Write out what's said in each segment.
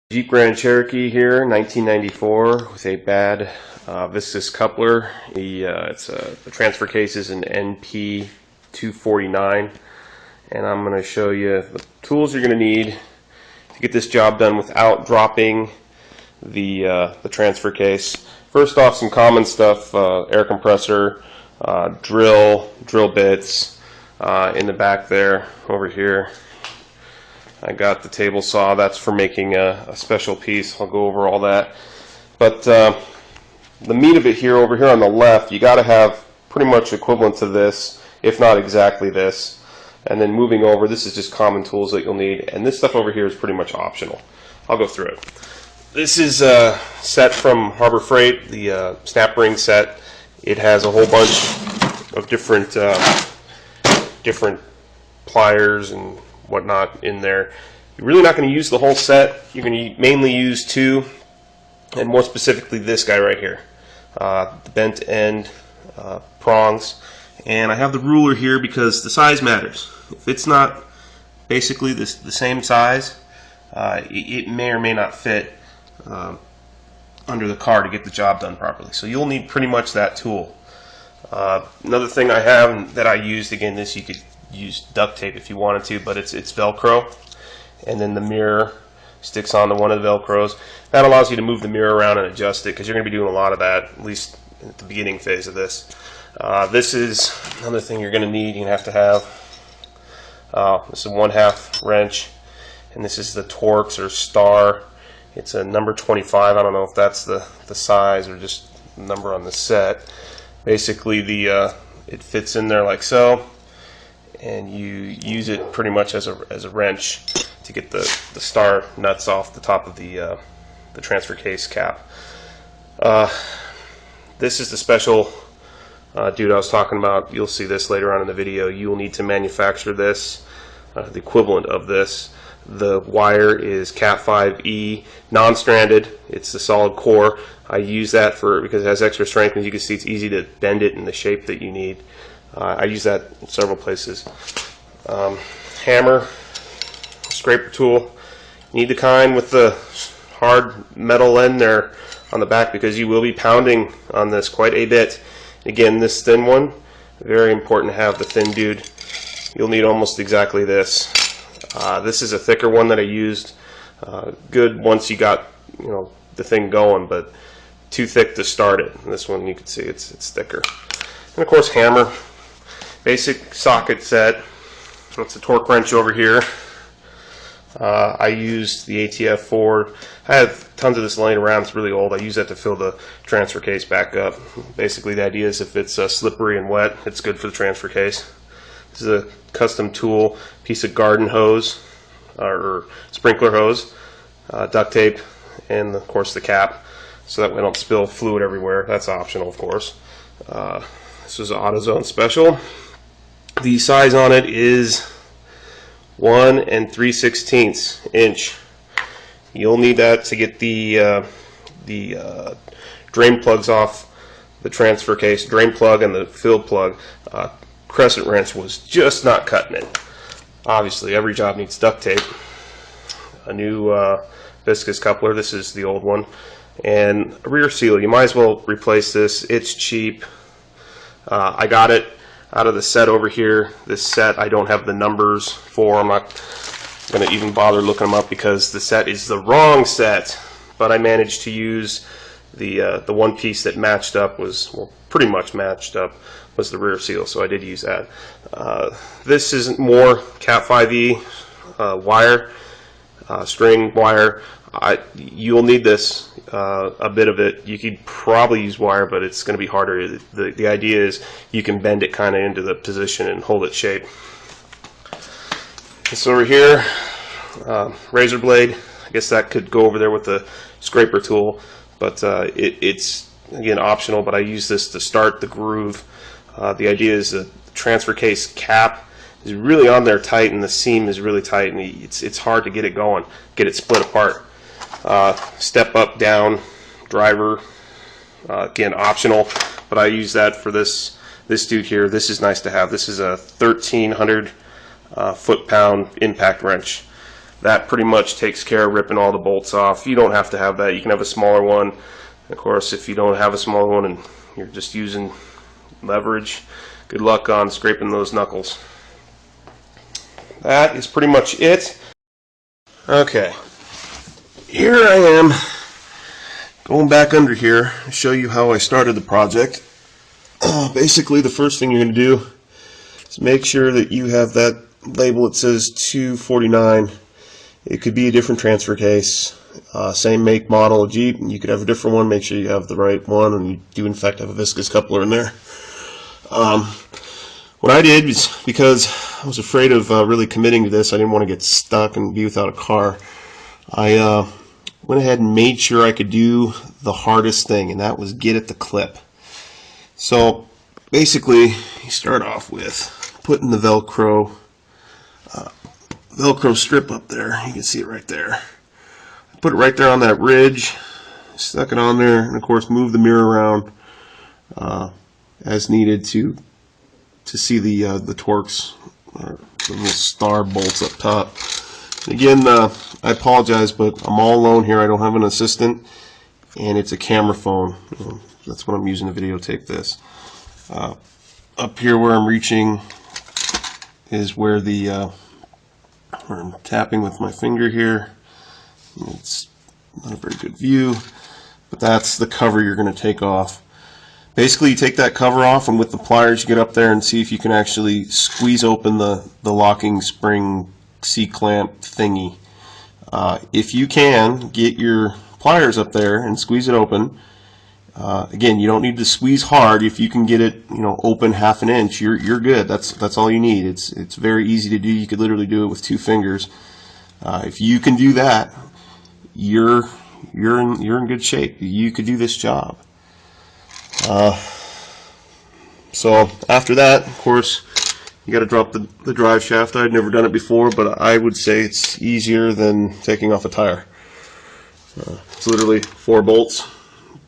Jeep Grand Cherokee here, 1994, with a bad viscous coupler. The transfer case is an NP249, and I'm going to show you the tools you're going to need to get this job done without dropping the transfer case. First off, some common stuff: air compressor, drill bits in the back there. Over here, I got the table saw. That's for making a special piece. I'll go over all that. But the meat of it here, over here on the left, you got to have pretty much equivalent to this, if not exactly this. And then moving over, this is just common tools that you'll need. And this stuff over here is pretty much optional. I'll go through it. This is a set from Harbor Freight, the snap ring set. It has a whole bunch of different pliers and whatnot in there. You're really not going to use the whole set. You're going to mainly use two, and more specifically this guy right here, the bent end prongs. And I have the ruler here because the size matters. If it's not basically the same size, it may or may not fit under the car to get the job done properly. So you'll need pretty much that tool. Another thing I have that I used, again, this you could use duct tape if you wanted to, but it's Velcro, and then the mirror sticks onto one of the Velcros. That allows you to move the mirror around and adjust it, because you're going to be doing a lot of that, at least at the beginning phase of this. This is another thing you're going to need. You're going to have this is a 1/2 wrench, and this is the Torx or Star. It's a number 25. I don't know if that's the size or just the number on the set. Basically, it fits in there like so, and you use it pretty much as a wrench to get the star nuts off the top of the transfer case cap. This is the special dude I was talking about. You'll see this later on in the video. You will need to manufacture this, the equivalent of this. The wire is Cat 5E, non-stranded. It's the solid core. I use that because it has extra strength, and you can see it's easy to bend it in the shape that you need. I use that in several places. Hammer, scraper tool. You need the kind with the hard metal end there on the back, because you will be pounding on this quite a bit. Again, this thin one, very important to have the thin dude. You'll need almost exactly this. This is a thicker one that I used. Good once you got the thing going, but too thick to start it. And this one, you can see it's thicker. And of course, hammer. Basic socket set. It's a torque wrench over here. I used the ATF Ford. I have tons of this laying around. It's really old. I use that to fill the transfer case back up. Basically, the idea is if it's slippery and wet, it's good for the transfer case. This is a custom tool, piece of garden hose or sprinkler hose, duct tape, and of course the cap, so that we don't spill fluid everywhere. That's optional, of course. This is an AutoZone special. The size on it is 1 3/16 inch. You'll need that to get the drain plugs off the transfer case, drain plug and the fill plug. Crescent wrench was just not cutting it. Obviously, every job needs duct tape. A new viscous coupler. This is the old one. And a rear seal. You might as well replace this. It's cheap. I got it out of the set over here. This set I don't have the numbers for. I'm not going to even bother looking them up because the set is the wrong set. But I managed to use the one piece that matched up, pretty much matched up, was the rear seal. So I did use that. This is more Cat 5E wire, string wire. You'll need this, a bit of it. You could probably use wire, but it's going to be harder. The idea is you can bend it kind of into the position and hold its shape. This over here, razor blade. I guess that could go over there with the scraper tool, but it's again optional. But I use this to start the groove. The idea is the transfer case cap is really on there tight, and the seam is really tight, and it's hard to get it going, get it split apart. Step up, down, driver, again optional, but I use that for this dude here. This is nice to have. This is a 1300 foot-pound impact wrench. That pretty much takes care of ripping all the bolts off. You don't have to have that. You can have a smaller one. Of course, if you don't have a smaller one and you're just using leverage, good luck on scraping those knuckles. That is pretty much it. Okay, here I am going back under here to show you how I started the project. Basically, the first thing you're going to do is make sure that you have that label that says 249. It could be a different transfer case, same make, model of Jeep, and you could have a different one. Make sure you have the right one, and you do in fact have a viscous coupler in there. What I did is, because I was afraid of really committing to this, I didn't want to get stuck and be without a car, I went ahead and made sure I could do the hardest thing, and that was get at the clip. So basically, you start off with putting the Velcro strip up there. You can see it right there. Put it right there on that ridge, stuck it on there, and of course move the mirror around as needed to see the Torx, the little star bolts up top. Again, I apologize, but I'm all alone here. I don't have an assistant, and it's a camera phone. That's what I'm using to videotape this. Up here where I'm reaching is where where I'm tapping with my finger here. It's not a very good view, but that's the cover you're going to take off. Basically, you take that cover off, and with the pliers you get up there and see if you can actually squeeze open the locking spring C-clamp thingy. If you can, get your pliers up there and squeeze it open. Again, you don't need to squeeze hard. If you can get it, open half an inch, you're good. That's all you need. It's very easy to do. You could literally do it with 2 fingers. If you can do that, you're in good shape. You could do this job. So after that, of course, you got to drop the drive shaft. I'd never done it before, but I would say it's easier than taking off a tire. It's literally 4 bolts.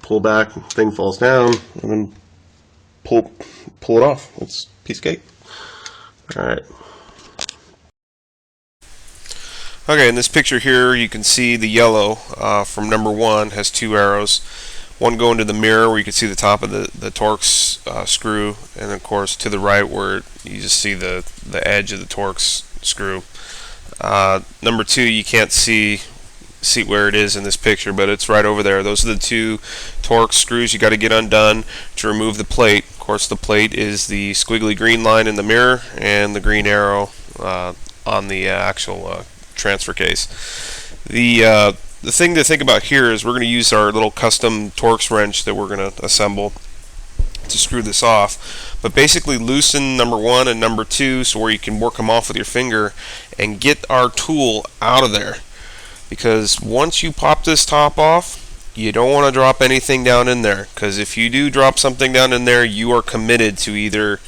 Pull back, thing falls down, and then pull it off. It's a piece of cake. All right. Okay, in this picture here, you can see the yellow from number 1 has 2 arrows. One going to the mirror where you can see the top of the Torx screw, and of course to the right where you just see the edge of the Torx screw. Number 2, you can't see where it is in this picture, but it's right over there. Those are the 2 Torx screws you got to get undone to remove the plate. Of course, the plate is the squiggly green line in the mirror and the green arrow on the actual transfer case. The thing to think about here is we're going to use our little custom Torx wrench that we're going to assemble to screw this off, but basically loosen number 1 and number 2 so where you can work them off with your finger and get our tool out of there, because once you pop this top off, you don't want to drop anything down in there, because if you do drop something down in there, you are committed to either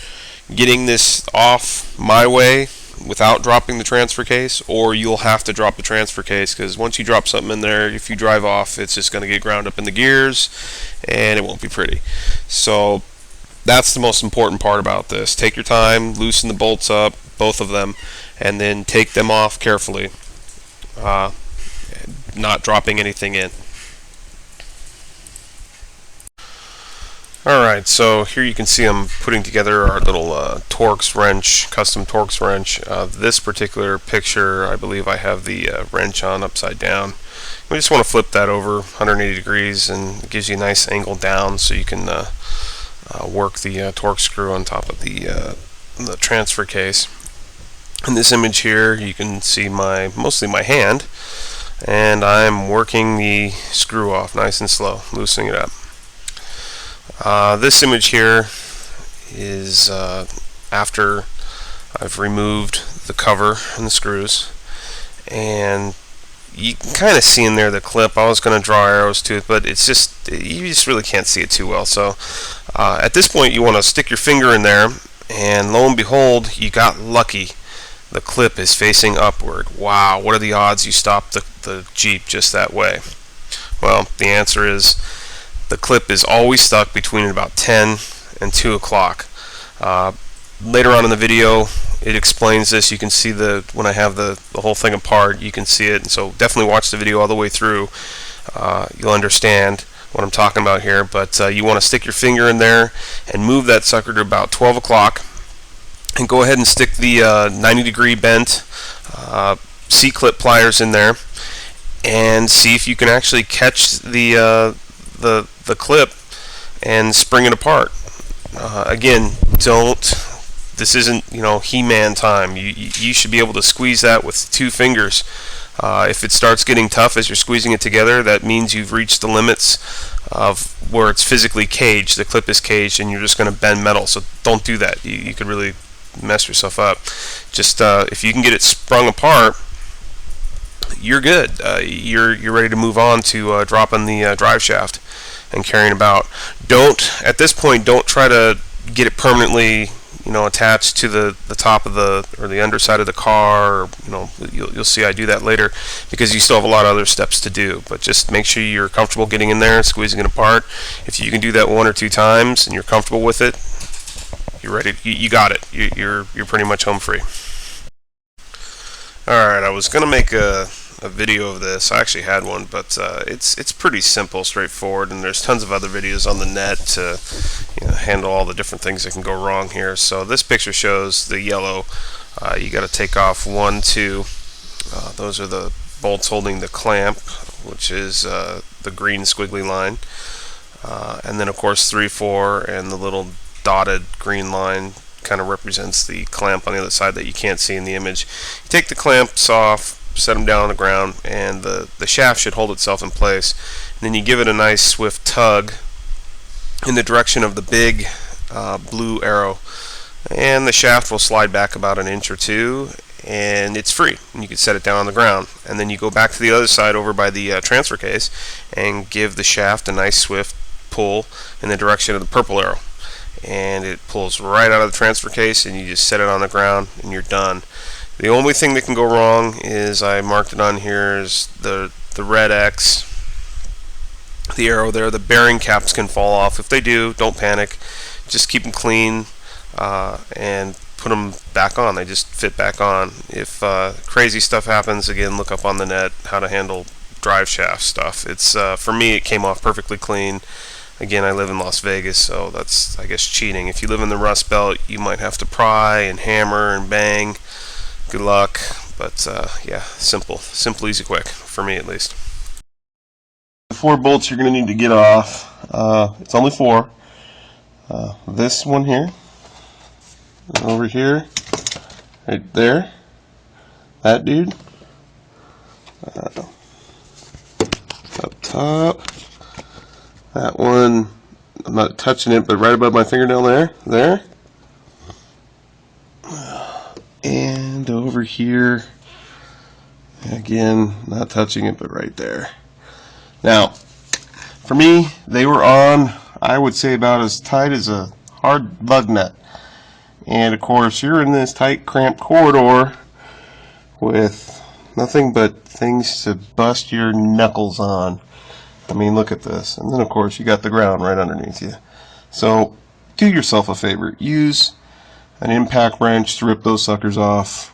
getting this off my way without dropping the transfer case, or you'll have to drop the transfer case, because once you drop something in there, if you drive off, it's just going to get ground up in the gears and it won't be pretty. So that's the most important part about this. Take your time, loosen the bolts up, both of them, and then take them off carefully, not dropping anything in. Alright, so here you can see I'm putting together our little Torx wrench, custom Torx wrench. This particular picture, I believe I have the wrench on upside down. We just want to flip that over 180 degrees, and it gives you a nice angle down so you can work the Torx screw on top of the transfer case. In this image here, you can see mostly my hand, and I'm working the screw off nice and slow, loosening it up. This image here is after I've removed the cover and the screws, and you can kind of see in there the clip. I was going to draw arrows to it, but you just really can't see it too well. So at this point you want to stick your finger in there, and lo and behold, you got lucky. The clip is facing upward. Wow, what are the odds you stopped the Jeep just that way? Well, the answer is the clip is always stuck between about 10 and 2 o'clock. Later on in the video, it explains this. You can see when I have the whole thing apart, you can see it. And so definitely watch the video all the way through. You'll understand what I'm talking about here. But you want to stick your finger in there and move that sucker to about 12 o'clock. And go ahead and stick the 90-degree bent C-clip pliers in there, and see if you can actually catch the clip and spring it apart. Again, this isn't, He-Man time. You should be able to squeeze that with 2 fingers. If it starts getting tough as you're squeezing it together, that means you've reached the limits of where it's physically caged. The clip is caged, and you're just going to bend metal. So don't do that. You could really mess yourself up. Just if you can get it sprung apart, you're good. You're ready to move on to dropping the drive shaft and carrying about. At this point, don't try to get it permanently, attached to the top of or the underside of the car. Or, you'll see I do that later, because you still have a lot of other steps to do. But just make sure you're comfortable getting in there and squeezing it apart. If you can do that 1 or 2 times and you're comfortable with it, you're ready. You got it. You're pretty much home free. Alright, I was going to make a video of this. I actually had one, but it's pretty simple, straightforward, and there's tons of other videos on the net to handle all the different things that can go wrong here. So this picture shows the yellow. You got to take off 1, 2. Those are the bolts holding the clamp, which is the green squiggly line. And then, of course, 3, 4, and the little dotted green line kind of represents the clamp on the other side that you can't see in the image. You take the clamps off, set them down on the ground, and the shaft should hold itself in place. And then you give it a nice swift tug in the direction of the big blue arrow, and the shaft will slide back about 1 inch or 2, and it's free. And you can set it down on the ground. And then you go back to the other side over by the transfer case and give the shaft a nice swift pull in the direction of the purple arrow, and it pulls right out of the transfer case, and you just set it on the ground and you're done. The only thing that can go wrong is, I marked it on here, is the red X, the arrow there. The bearing caps can fall off. If they do, don't panic. Just keep them clean and put them back on. They just fit back on. If crazy stuff happens, again, look up on the net how to handle drive shaft stuff. It's for me, it came off perfectly clean. Again, I live in Las Vegas, so that's, I guess, cheating. If you live in the Rust Belt, you might have to pry and hammer and bang. Good luck. But yeah, simple, easy, quick, for me at least. The 4 bolts you're going to need to get off. It's only 4. This one here, over here, right there, that dude, up top. That one, I'm not touching it, but right above my fingernail there. And over here, again, not touching it, but right there. Now, for me, they were on, I would say, about as tight as a hard lug nut. And of course, you're in this tight, cramped corridor with nothing but things to bust your knuckles on. I mean, look at this. And then, of course, you got the ground right underneath you. So, do yourself a favor. Use an impact wrench to rip those suckers off.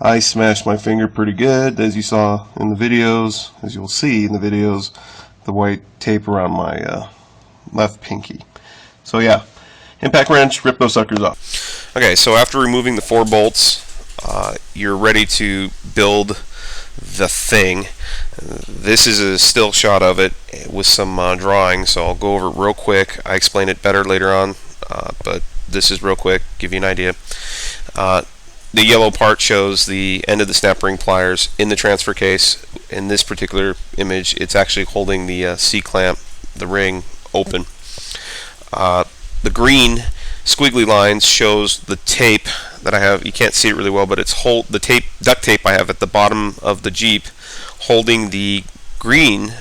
I smashed my finger pretty good, as you saw in the videos, as you'll see in the videos, the white tape around my left pinky. So, yeah, impact wrench, rip those suckers off. Okay, so after removing the 4 bolts, you're ready to build the thing. This is a still shot of it with some drawing, so I'll go over it real quick. I explain it better later on, but this is real quick, give you an idea. The yellow part shows the end of the snap ring pliers in the transfer case. In this particular image, it's actually holding the C-clamp, the ring, open. The green squiggly lines shows the tape that I have. You can't see it really well, but it's the duct tape I have at the bottom of the Jeep, holding the green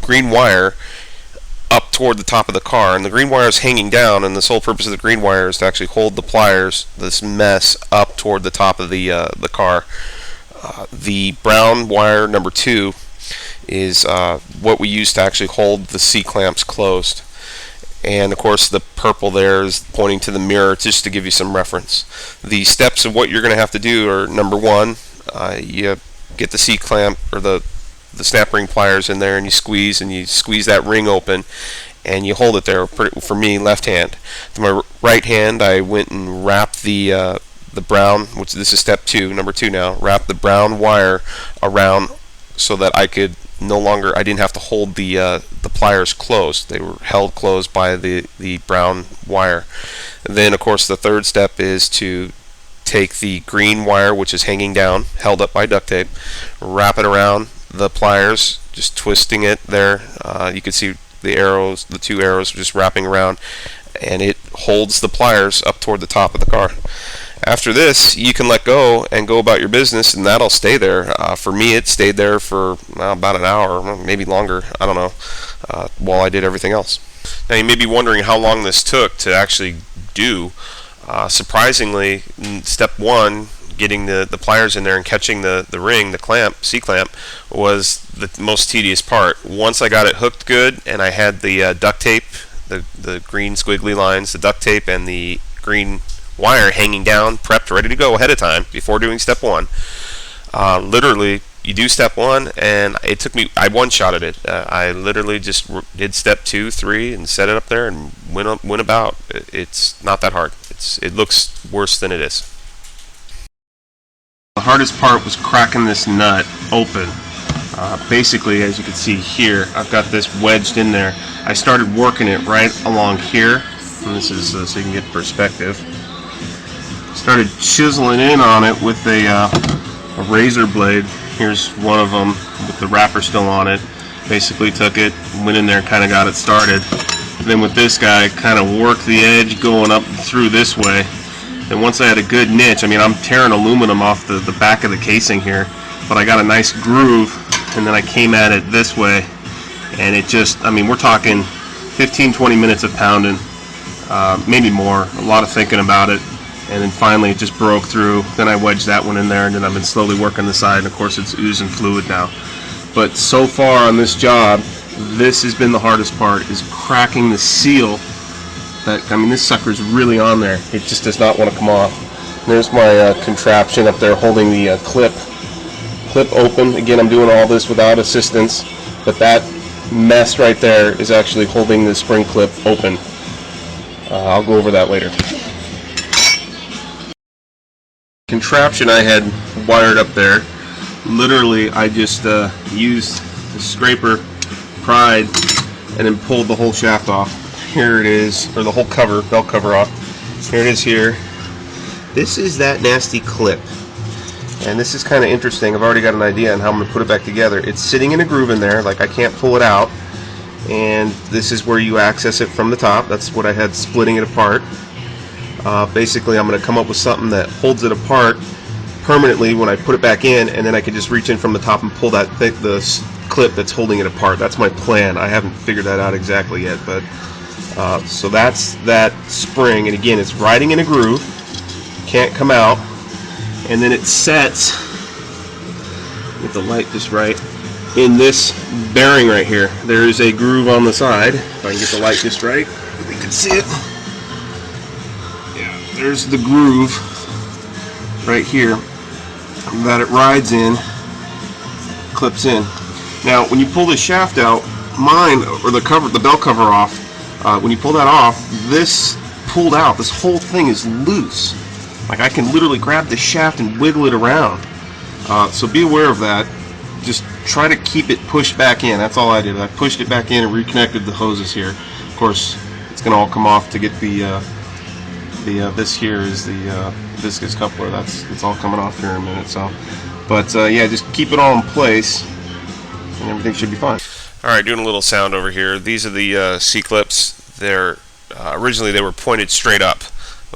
wire up toward the top of the car, and the green wire is hanging down, and the sole purpose of the green wire is to actually hold the pliers, this mess, up toward the top of the car. The brown wire number 2 is what we use to actually hold the C-clamps closed. and of course the purple there is pointing to the mirror, just to give you some reference. The steps of what you're going to have to do are: number one, you get the C-clamp or the snap ring pliers in there, and you squeeze that ring open, and you hold it there. For me, left hand. To my right hand, I went and wrapped the brown, which this is step two, number two now. Wrap the brown wire around so that I didn't have to hold the pliers closed. They were held closed by the brown wire. And then, of course, the third step is to take the green wire, which is hanging down, held up by duct tape, wrap it around the pliers, just twisting it there. You can see the two arrows just wrapping around, and it holds the pliers up toward the top of the car. After this, you can let go and go about your business, and that'll stay there. For me, it stayed there for about an hour, maybe longer, I don't know, while I did everything else. Now, you may be wondering how long this took to actually do. Surprisingly, step one, getting the pliers in there and catching the ring, the clamp, C-clamp, was the most tedious part. Once I got it hooked good and I had the duct tape, the green squiggly lines, the duct tape and the green wire hanging down, prepped, ready to go ahead of time before doing step one. Literally, you do step one, and it took me, I one-shotted it. I literally just did step 2, 3, and set it up there and went about. It's not that hard. It looks worse than it is. The hardest part was cracking this nut open. Basically, as you can see here, I've got this wedged in there. I started working it right along here, and this is so you can get perspective. Started chiseling in on it with a razor blade. Here's one of them with the wrapper still on it. Basically took it, went in there, kind of got it started. And then with this guy, kind of worked the edge going up through this way. And once I had a good niche, I mean, I'm tearing aluminum off the back of the casing here, but I got a nice groove, and then I came at it this way, and it just, I mean, we're talking 15-20 minutes of pounding, maybe more, a lot of thinking about it, and then finally it just broke through. Then I wedged that one in there, and then I've been slowly working the side, and of course it's oozing fluid now. But so far on this job, this has been the hardest part, is cracking the seal. I mean, this sucker's really on there. It just does not want to come off. There's my contraption up there holding the clip open. Again, I'm doing all this without assistance, but that mess right there is actually holding the spring clip open. I'll go over that later. Contraption I had wired up there, literally I just used the scraper, pried, and then pulled the whole shaft off. Here it is, or the whole cover, belt cover off. Here it is here. This is that nasty clip. And this is kind of interesting. I've already got an idea on how I'm going to put it back together. It's sitting in a groove in there, like I can't pull it out. And this is where you access it from the top. That's what I had splitting it apart. Basically, I'm going to come up with something that holds it apart permanently when I put it back in, and then I can just reach in from the top and pull the clip that's holding it apart. That's my plan. I haven't figured that out exactly yet, but so that's that spring, and again, it's riding in a groove, can't come out, and then it sets, get the light just right, in this bearing right here. There is a groove on the side. If I can get the light just right, we can see it. Yeah, there's the groove right here that it rides in, clips in. Now, when you pull this shaft out, or the belt cover off, when you pull that off, this pulled out, this whole thing is loose. Like I can literally grab the shaft and wiggle it around. So be aware of that. Just try to keep it pushed back in. That's all I did. I pushed it back in and reconnected the hoses here. Of course, it's going to all come off to get this here is the viscous coupler. It's all coming off here in a minute. So, but yeah, just keep it all in place, and everything should be fine. All right, doing a little sound over here. These are the C-clips. They're originally they were pointed straight up,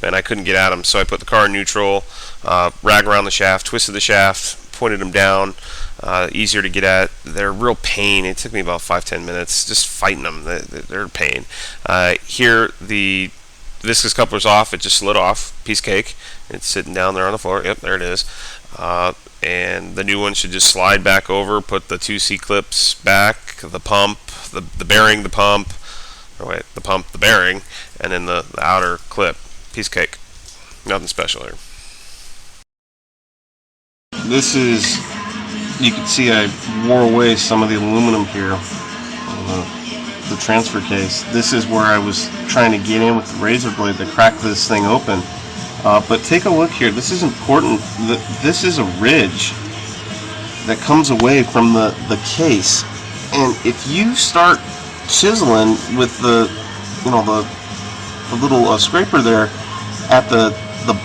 and I couldn't get at them, so I put the car in neutral, rag around the shaft, twisted the shaft, pointed them down. Easier to get at. They're real pain. It took me about 5-10 minutes just fighting them. They're a pain. Here, the viscous coupler's off. It just slid off. Piece of cake. It's sitting down there on the floor. Yep, there it is. And the new one should just slide back over. Put the two C-clips back. The pump, the bearing, the pump, or wait, the pump, the bearing, and then the outer clip. Piece of cake. Nothing special here. This is, you can see I wore away some of the aluminum here on the transfer case. This is where I was trying to get in with the razor blade to crack this thing open. But take a look here. This is important. This is a ridge that comes away from the case, and if you start chiseling with the little scraper there at the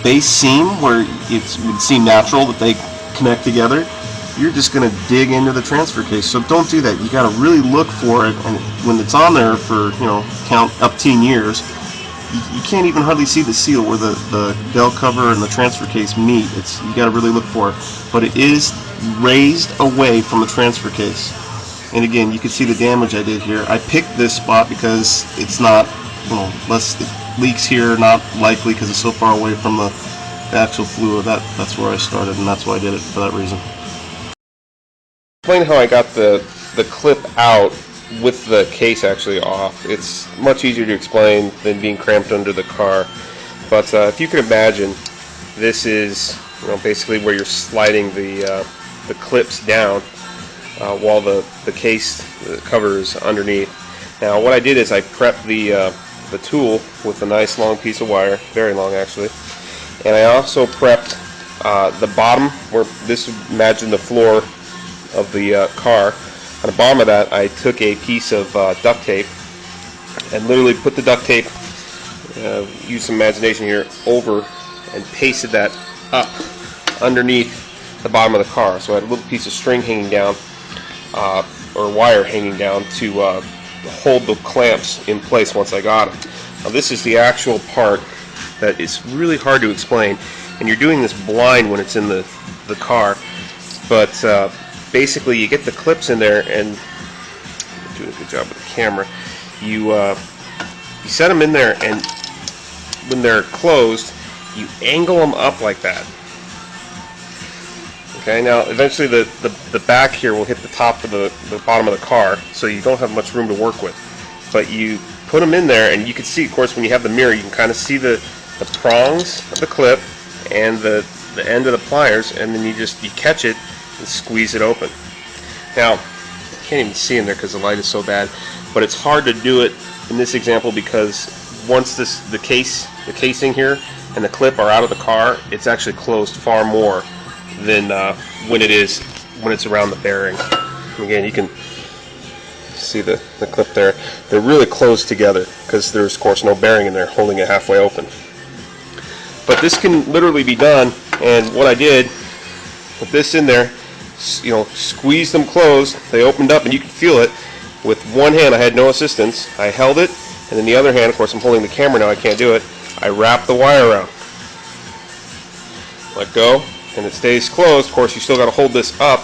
base seam where it would seem natural that they connect together, you're just going to dig into the transfer case. So don't do that. You got to really look for it, and when it's on there for count up 10 years, you can't even hardly see the seal where the bell cover and the transfer case meet. You got to really look for it, but it is raised away from the transfer case. And again, you can see the damage I did here. I picked this spot because it's not, less it leaks here, not likely because it's so far away from the actual fluid. That's where I started, and that's why I did it for that reason. Explain how I got the clip out with the case actually off. It's much easier to explain than being cramped under the car. But if you can imagine, this is basically where you're sliding the clips down while the case cover is underneath. Now what I did is I prepped the tool with a nice long piece of wire, very long actually, and I also prepped the bottom where this would imagine the floor of the car. On the bottom of that, I took a piece of duct tape and literally put the duct tape, use some imagination here, over and pasted that up underneath the bottom of the car. So I had a little piece of string hanging down, or wire hanging down, to hold the clamps in place once I got them. Now this is the actual part that is really hard to explain, and you're doing this blind when it's in the car, but basically you get the clips in there, and you're doing a good job with the camera. You set them in there, and when they're closed, you angle them up like that. Okay, now eventually the back here will hit the top of the bottom of the car, so you don't have much room to work with. But you put them in there, and you can see, of course, when you have the mirror, you can kind of see the prongs of the clip and the end of the pliers, and then you catch it and squeeze it open. Now, you can't even see in there because the light is so bad, but it's hard to do it in this example because once the casing here and the clip are out of the car, it's actually closed far more than when it's around the bearing. Again, you can see the clip there. They're really close together because there's, of course, no bearing in there holding it halfway open. But this can literally be done, and what I did, put this in there, squeeze them closed, they opened up, and you can feel it. With one hand, I had no assistance. I held it, and then the other hand, of course, I'm holding the camera now, I can't do it. I wrap the wire around. Let go, and it stays closed. Of course, you still got to hold this up,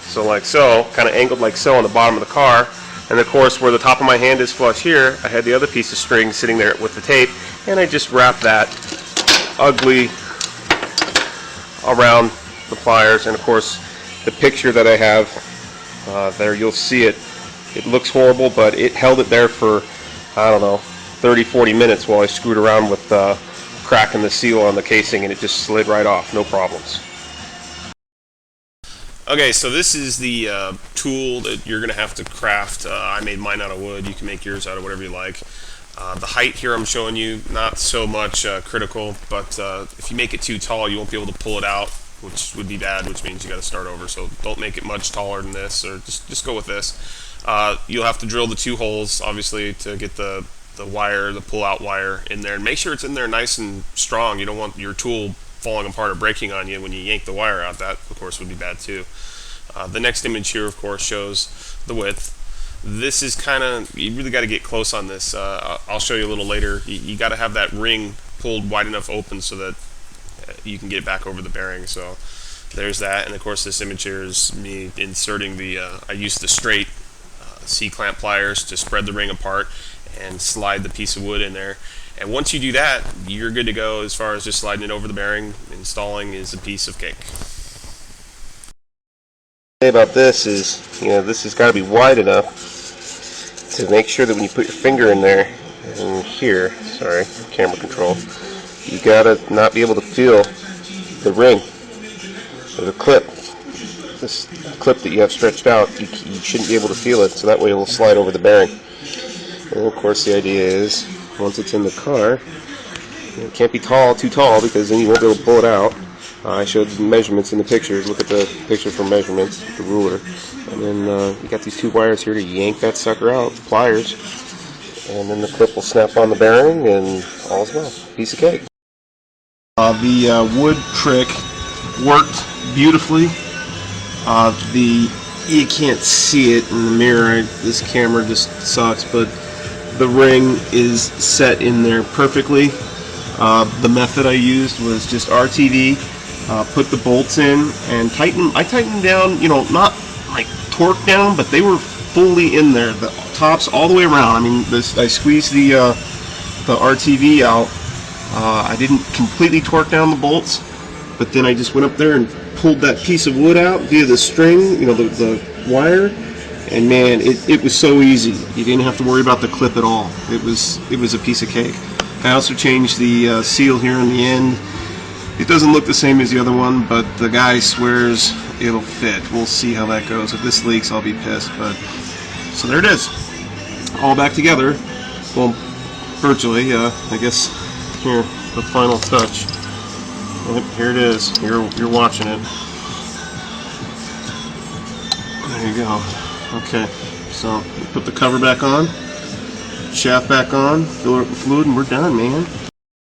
so like so, kind of angled like so on the bottom of the car. And of course, where the top of my hand is flush here, I had the other piece of string sitting there with the tape, and I just wrapped that ugly around the pliers. And of course, the picture that I have there, you'll see it. It looks horrible, but it held it there for, I don't know, 30-40 minutes while I screwed around with cracking the seal on the casing, and it just slid right off, no problems. Okay, so this is the tool that you're going to have to craft. I made mine out of wood. You can make yours out of whatever you like. The height here I'm showing you, not so much critical, but if you make it too tall, you won't be able to pull it out, which would be bad, which means you got to start over. So don't make it much taller than this, or just go with this. You'll have to drill the 2 holes, obviously, to get the wire, the pull-out wire in there, and make sure it's in there nice and strong. You don't want your tool falling apart or breaking on you when you yank the wire out. That, of course, would be bad too. The next image here, of course, shows the width. This is kind of, you really got to get close on this. I'll show you a little later. You got to have that ring pulled wide enough open so that you can get it back over the bearing. So there's that. And of course, this image here is me inserting I used the straight C-clamp pliers to spread the ring apart and slide the piece of wood in there. And once you do that, you're good to go as far as just sliding it over the bearing. Installing is a piece of cake. About this is, this has got to be wide enough to make sure that when you put your finger in there, and here, sorry, camera control, you gotta not be able to feel the ring or the clip. This clip that you have stretched out, you shouldn't be able to feel it, so that way it will slide over the bearing. And of course the idea is, once it's in the car, it can't be too tall, because then you won't be able to pull it out. I showed the measurements in the picture. Look at the picture for measurements, the ruler. And then you got these two wires here to yank that sucker out, pliers. And then the clip will snap on the bearing, and all's well. Piece of cake. The wood trick worked beautifully. You can't see it in the mirror. This camera just sucks, but the ring is set in there perfectly. The method I used was just RTV, put the bolts in, and I tightened down, you know, not like torque down, but they were fully in there, the tops all the way around. I mean, I squeezed the RTV out. I didn't completely torque down the bolts, but then I just went up there and pulled that piece of wood out via the string, you know, the wire, and man, it was so easy. You didn't have to worry about the clip at all. It was a piece of cake. I also changed the seal here in the end. It doesn't look the same as the other one, but the guy swears it'll fit. We'll see how that goes. If this leaks, I'll be pissed. But so there it is, all back together. Well, virtually. I guess here, the final touch. Yep, here it is. You're watching it. There you go. Okay, so put the cover back on, shaft back on, fill it with fluid, and we're done, man.